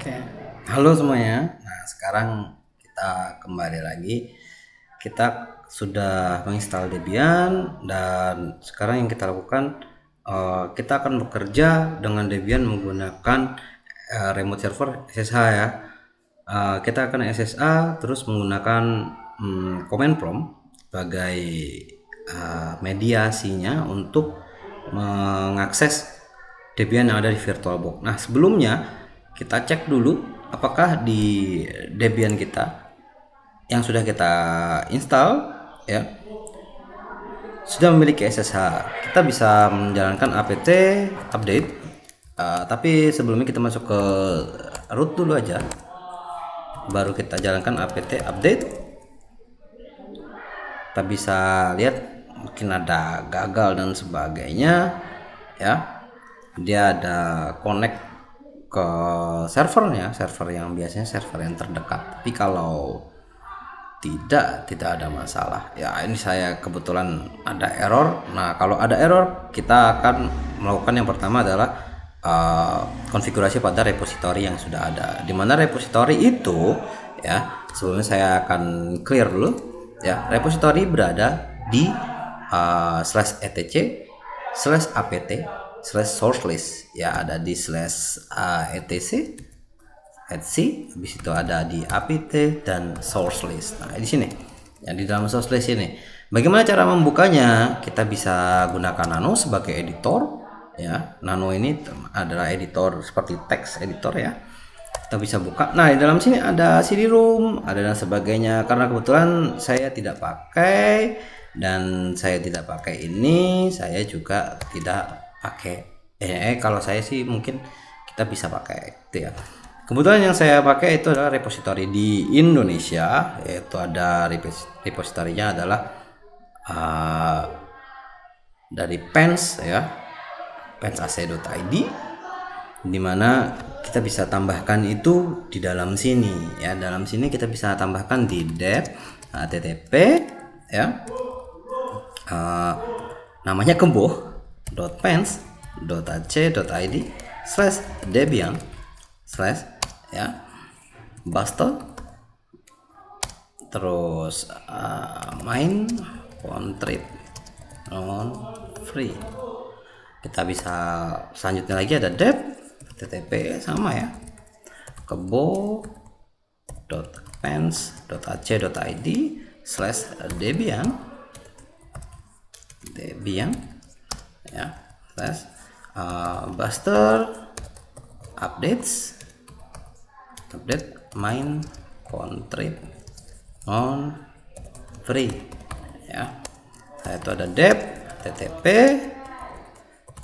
Oke, halo semuanya. Nah, sekarang kita kembali lagi. Kita sudah menginstal Debian dan sekarang yang kita lakukan kita akan bekerja dengan Debian menggunakan remote server SSH ya. Kita akan SSH terus menggunakan command prompt sebagai mediasinya untuk mengakses Debian yang ada di VirtualBox. Nah, sebelumnya kita cek dulu apakah di Debian kita yang sudah kita install ya sudah memiliki SSH. Kita bisa menjalankan apt update, tapi sebelumnya kita masuk ke root dulu aja, baru kita jalankan apt update. Kita bisa lihat mungkin ada gagal dan sebagainya ya. Dia ada connect ke servernya, server yang biasanya server yang terdekat. Tapi kalau tidak ada masalah ya. Ini saya kebetulan ada error. Nah, kalau ada error kita akan melakukan yang pertama adalah konfigurasi pada repository yang sudah ada, dimana repository itu ya, sebelumnya saya akan clear dulu ya. Repository berada di /etc/apt/sourcelist ya, ada di /etc etc, habis itu ada di apt dan source list. Nah, di sini ya, di dalam source list ini bagaimana cara membukanya. Kita bisa gunakan Nano sebagai editor ya. Nano ini adalah editor seperti text editor ya. Kita bisa buka. Nah, di dalam sini ada CD-ROM, ada dan sebagainya. Karena kebetulan saya tidak pakai dan saya tidak pakai ini, saya juga tidak pakai. Kalau saya sih mungkin kita bisa pakai itu ya. Kebetulan yang saya pakai itu adalah repository di Indonesia, yaitu ada repositorinya adalah dari pens ya, pensac.id, dimana kita bisa tambahkan itu di dalam sini ya. Dalam sini kita bisa tambahkan di dep http ya, namanya kemboh.pens.ac.id/debian/ ya buster, terus main contrib non free. Kita bisa selanjutnya lagi ada dep http sama ya, kebo.pens.ac.id/debian ya, buster update main contrib non free ya. Nah, itu ada dep http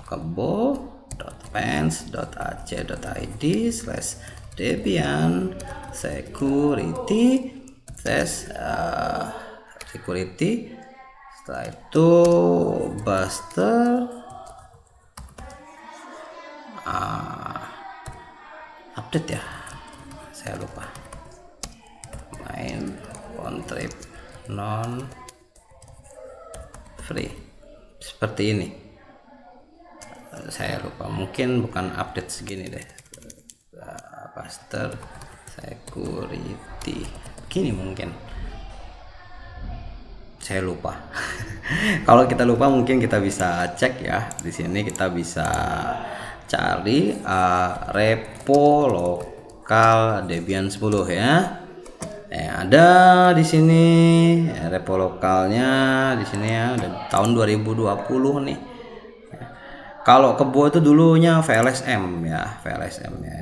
kebo.pens.ac.id/debian security security. Setelah itu buster update ya, saya lupa, main contrib non free seperti ini. Saya lupa, mungkin bukan update segini deh, buster security gini mungkin, saya lupa. Kalau kita lupa mungkin kita bisa cek ya. Di sini kita bisa cari repo lokal Debian 10 ya. Ada di sini repo lokalnya di sini ya, dari tahun 2020 nih. Kalau kebo itu dulunya VLSM ya,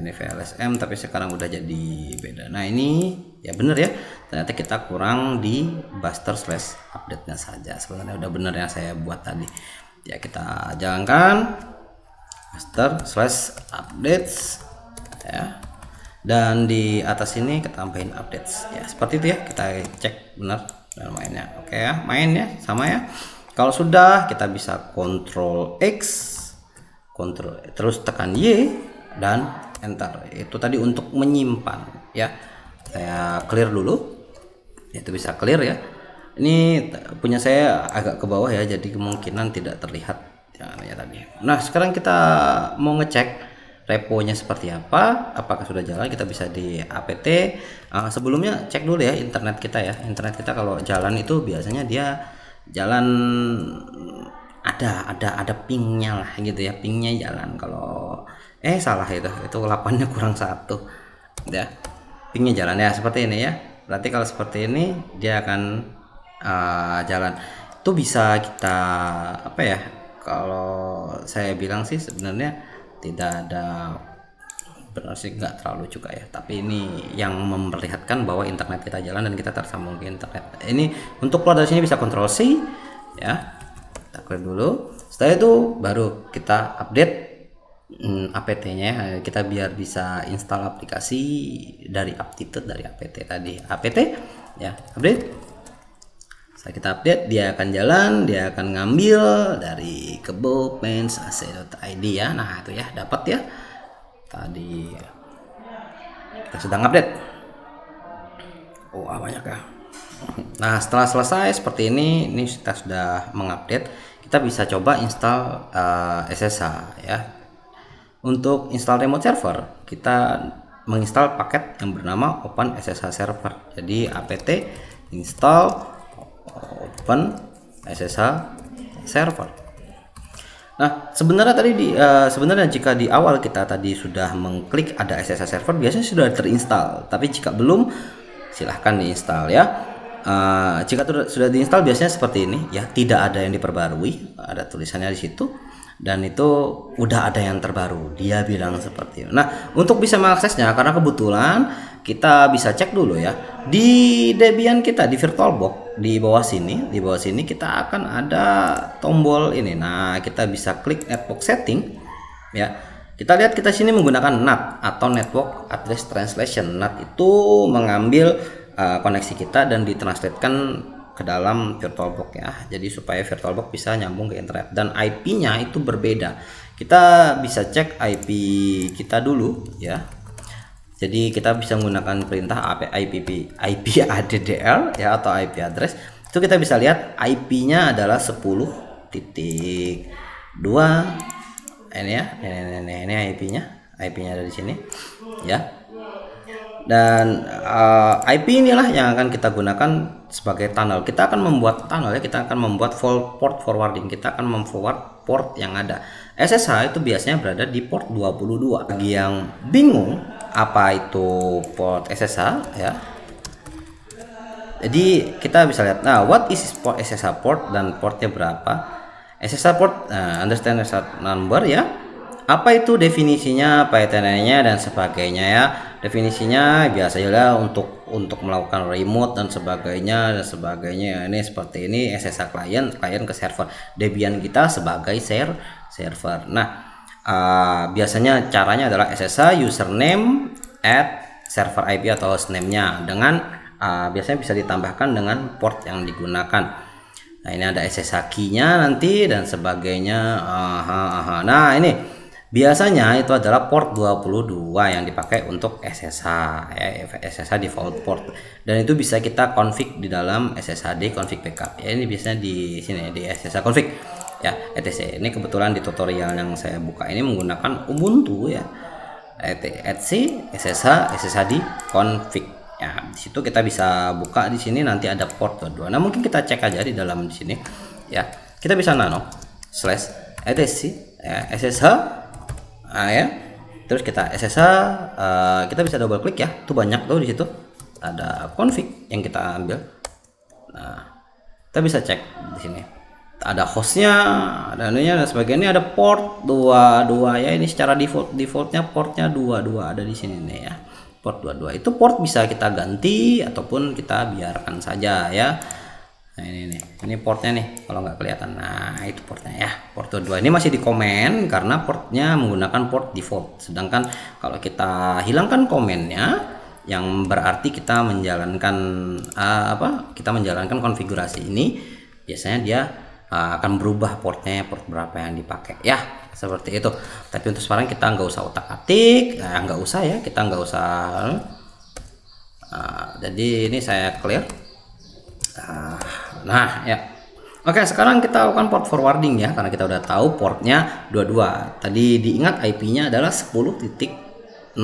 ini VLSM tapi sekarang udah jadi beda. Nah, ini ya bener ya, ternyata kita kurang di buster/update-nya saja. Sebenarnya udah bener yang saya buat tadi ya. Kita jalankan buster/updates ya, dan di atas ini kita tambahin updates ya, seperti itu ya. Kita cek benar dan mainnya oke ya, mainnya sama ya. Kalau sudah, kita bisa Ctrl X, terus tekan Y dan enter. Itu tadi untuk menyimpan ya. Saya clear dulu, itu bisa clear ya. Ini punya saya agak ke bawah ya, jadi kemungkinan tidak terlihat yang tadi. Nah, sekarang kita mau ngecek reponya seperti apa, apakah sudah jalan. Kita bisa di apt. Sebelumnya cek dulu ya internet kita ya. Internet kita kalau jalan itu biasanya dia jalan ada pingnya lah gitu ya, pingnya jalan. Kalau salah itu 8-nya kurang 1 ya, pingnya jalan ya seperti ini ya. Berarti kalau seperti ini dia akan jalan. Itu bisa kita apa ya, kalau saya bilang sih sebenarnya tidak ada, benar sih nggak terlalu juga ya, tapi ini yang memperlihatkan bahwa internet kita jalan dan kita tersambung ke internet. Ini untuk keluar dari sini bisa Ctrl C ya, kita klik dulu. Setelah itu baru kita update apt-nya, kita biar bisa install aplikasi dari aptitude, dari apt tadi, apt ya, update. Setelah kita update, dia akan jalan, dia akan ngambil dari kebo.pens.ac.id ya. Nah itu ya, dapat ya, tadi kita sedang update. Banyak ya. Nah setelah selesai seperti ini kita sudah mengupdate. Kita bisa coba install SSH ya. Untuk install remote server, kita menginstal paket yang bernama Open SSH Server. Jadi apt install Open SSH Server. Nah sebenarnya tadi sebenarnya jika di awal kita tadi sudah mengklik ada SSH Server, biasanya sudah terinstall. Tapi jika belum, silahkan diinstal ya. Jika sudah diinstal biasanya seperti ini ya, tidak ada yang diperbarui, ada tulisannya di situ, dan itu udah ada yang terbaru, dia bilang seperti itu. Nah untuk bisa mengaksesnya, karena kebetulan kita bisa cek dulu ya di Debian kita, di VirtualBox di bawah sini kita akan ada tombol ini. Nah kita bisa klik network setting ya. Kita lihat kita sini menggunakan NAT atau Network Address Translation. NAT itu mengambil koneksi kita dan ditranslatekan ke dalam VirtualBox ya. Jadi supaya VirtualBox bisa nyambung ke internet, dan IP-nya itu berbeda. Kita bisa cek IP kita dulu ya. Jadi kita bisa menggunakan perintah IP addr ya, atau IP address. Itu kita bisa lihat IP-nya adalah 10.2 ini ya. Ini IP-nya ada di sini ya. Dan IP inilah yang akan kita gunakan sebagai tunnel. Kita akan membuat tunnel ya, kita akan membuat port forwarding, kita akan memforward port yang ada. SSH itu biasanya berada di port 22. Bagi yang bingung apa itu port SSH ya, jadi kita bisa lihat, nah what is port SSH port dan portnya berapa. SSH port, understand SSH number ya, apa itu definisinya, PTN-nya dan sebagainya ya. Definisinya biasanya untuk melakukan remote dan sebagainya ya. Ini seperti ini, SSH klien ke server, Debian kita sebagai server. Nah biasanya caranya adalah SSH username server IP atau hostname-nya dengan biasanya bisa ditambahkan dengan port yang digunakan. Nah ini ada SSH key-nya nanti dan sebagainya. Nah ini biasanya itu adalah port 22 yang dipakai untuk SSH ya, SSH default port, dan itu bisa kita config di dalam SSHD config backup ya. Ini biasanya di sini di SSH config ya, etc. Ini kebetulan di tutorial yang saya buka ini menggunakan Ubuntu ya, etc SSHD config ya. Di situ kita bisa buka, di sini nanti ada port 22. Nah mungkin kita cek aja di dalam di sini ya. Kita bisa nano / etc ya, SSH ya. Terus kita SSH, kita bisa double klik ya. Tuh banyak tuh di situ ada config yang kita ambil. Nah kita bisa cek di sini ada hostnya, ada anunya dan sebagainya, ada port 22 ya. Ini secara defaultnya portnya 22 ada di sini nih ya, port 22. Itu port bisa kita ganti ataupun kita biarkan saja ya. Nah ini portnya nih kalau nggak kelihatan. Nah itu portnya ya, port 22 ini masih di komen karena portnya menggunakan port default. Sedangkan kalau kita hilangkan komennya, yang berarti kita menjalankan kita menjalankan konfigurasi ini, biasanya dia akan berubah portnya, port berapa yang dipakai ya, seperti itu. Tapi untuk sekarang kita nggak usah utak-atik, nggak usah ya, kita nggak usah. Jadi ini saya clear. Nah ya, Oke, sekarang kita lakukan port forwarding ya, karena kita udah tahu portnya 22. Tadi diingat IP-nya adalah 10.0.2.15.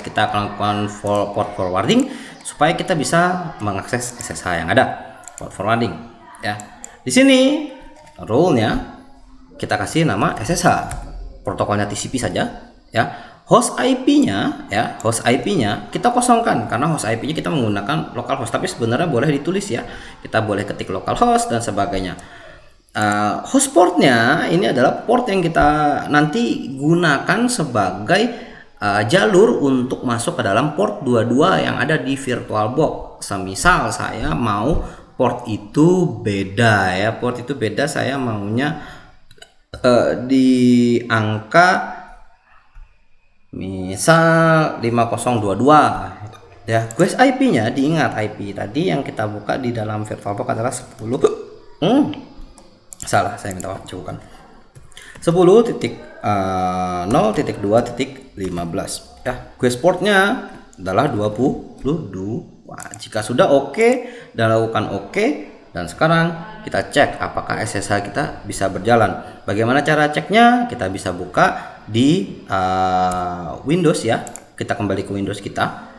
Kita akan lakukan port forwarding supaya kita bisa mengakses SSH yang ada. Port forwarding ya. Di sini rule-nya kita kasih nama SSH, protokolnya TCP saja ya. Host IP-nya ya, host IP-nya kita kosongkan karena host IP-nya kita menggunakan localhost, tapi sebenarnya boleh ditulis ya. Kita boleh ketik localhost dan sebagainya. Host portnya ini adalah port yang kita nanti gunakan sebagai jalur untuk masuk ke dalam port 22 yang ada di VirtualBox. Semisal saya mau port itu beda ya, port itu beda, saya maunya di angka misal 5022 ya. Guys, IP-nya diingat, IP tadi yang kita buka di dalam VirtualBox adalah 10 salah, saya minta maaf, cukup 10.0.2.15 ya. Guys, portnya adalah 22. Jika sudah oke dan lakukan oke, dan sekarang kita cek apakah SSH kita bisa berjalan. Bagaimana cara ceknya? Kita bisa buka di Windows ya. Kita kembali ke Windows kita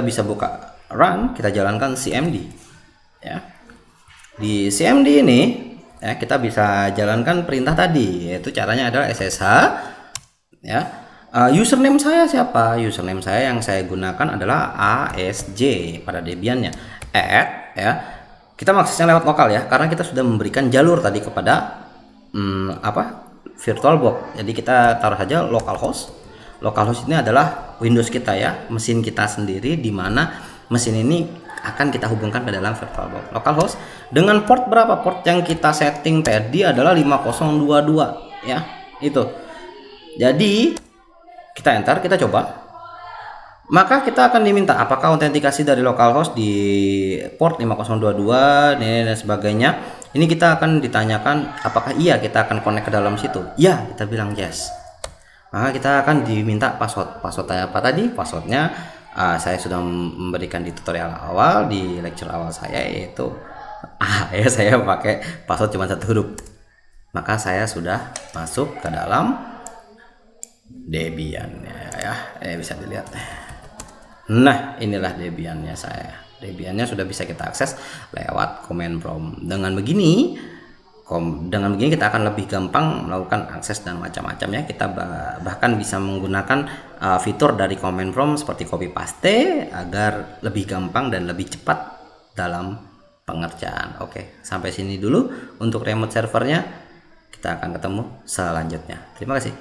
bisa buka run, kita jalankan CMD ya. Di CMD ini ya, kita bisa jalankan perintah tadi, yaitu caranya adalah SSH ya. Username saya siapa? Username saya yang saya gunakan adalah ASJ pada Debian-nya. Add ya. Kita mengaksesnya lewat lokal ya, karena kita sudah memberikan jalur tadi kepada VirtualBox. Jadi kita taruh saja localhost. Localhost ini adalah Windows kita ya, mesin kita sendiri, di mana mesin ini akan kita hubungkan ke dalam VirtualBox. Localhost dengan port berapa? Port yang kita setting tadi adalah 5022 ya. Itu. Jadi kita enter, kita coba. Maka kita akan diminta apakah autentikasi dari localhost di port 5022 dan sebagainya. Ini kita akan ditanyakan apakah iya kita akan connect ke dalam situ. Ya, kita bilang yes. Maka kita akan diminta password. Password apa tadi? Passwordnya saya sudah memberikan di tutorial awal, di lecture awal saya, yaitu ya saya pakai password cuma 1 huruf. Maka saya sudah masuk ke dalam Debian ya. Bisa dilihat. Nah, inilah Debian-nya saya. Debian-nya sudah bisa kita akses lewat command prompt. Dengan begini kita akan lebih gampang melakukan akses dan macam-macamnya. Kita bahkan bisa menggunakan fitur dari command prompt seperti copy paste agar lebih gampang dan lebih cepat dalam pengerjaan. Oke, sampai sini dulu untuk remote servernya. Kita akan ketemu selanjutnya. Terima kasih.